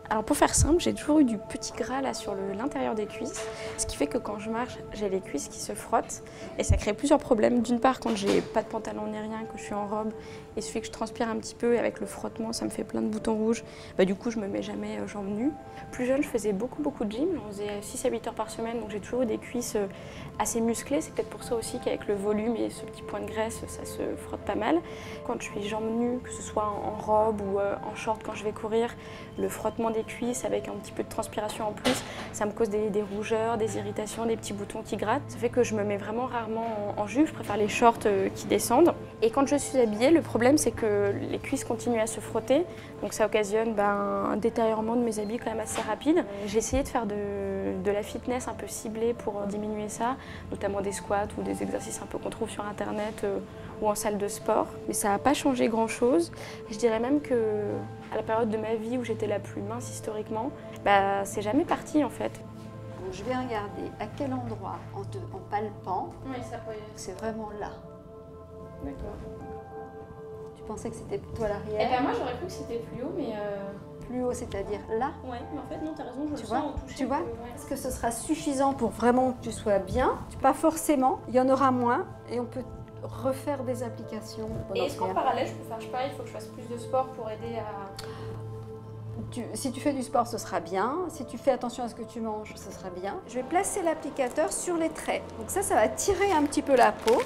Alors pour faire simple, j'ai toujours eu du petit gras là sur l'intérieur des cuisses, ce qui fait que quand je marche, j'ai les cuisses qui se frottent et ça crée plusieurs problèmes. D'une part, quand j'ai pas de pantalon ni rien, que je suis en robe, et il suffit que je transpire un petit peu et avec le frottement, ça me fait plein de boutons rouges. Du coup, je me mets jamais jambes nues. Plus jeune, je faisais beaucoup de gym, j'en faisais 6 à 8 heures par semaine, donc j'ai toujours eu des cuisses assez musclées. C'est peut-être pour ça aussi qu'avec le volume et ce petit point de graisse, ça se frotte pas mal. Quand je suis jambes nues, que ce soit en robe ou en short quand je vais courir, le frottement des cuisses avec un petit peu de transpiration en plus, ça me cause des rougeurs, des irritations, des petits boutons qui grattent. Ça fait que je me mets vraiment rarement en jupe, je préfère les shorts qui descendent. Et quand je suis habillée, le problème c'est que les cuisses continuent à se frotter, donc ça occasionne un détériorement de mes habits quand même assez rapide. J'ai essayé de faire de la fitness un peu ciblée pour diminuer ça, notamment des squats ou des exercices un peu qu'on trouve sur internet ou en salle de sport, mais ça n'a pas changé grand chose. Je dirais même que à la période de ma vie où j'étais la plus mince historiquement, c'est jamais parti en fait. Donc je vais regarder à quel endroit, en palpant, Oui, ça peut... c'est vraiment là. D'accord. Tu pensais que c'était plutôt à l'arrière? Moi j'aurais cru que c'était plus haut, mais... Plus haut, c'est-à-dire là? Ouais, mais en fait non, t'as raison, je Tu le vois, sens en toucher. tu vois Ouais. Est-ce que ce sera suffisant pour vraiment que tu sois bien? Pas forcément, il y en aura moins et on peut refaire des applications. Et est-ce qu'en parallèle, je peux faire, je sais pas, il faut que je fasse plus de sport pour aider à... Si tu fais du sport, ce sera bien. Si tu fais attention à ce que tu manges, ce sera bien. Je vais placer l'applicateur sur les traits. Donc ça va tirer un petit peu la peau.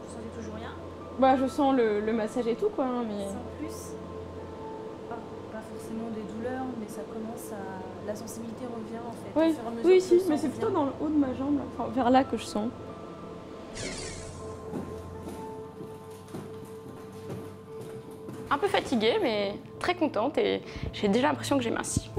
Vous sentez toujours rien? Je sens le massage et tout quoi, hein, mais... Sans plus? Pas forcément des douleurs, mais ça commence à... La sensibilité revient en fait. Oui, au fur et à mesure oui que si, le sang mais c'est revient. plutôt dans le haut de ma jambe, là. Enfin vers là que je sens. Un peu fatiguée, mais très contente et j'ai déjà l'impression que j'ai minci.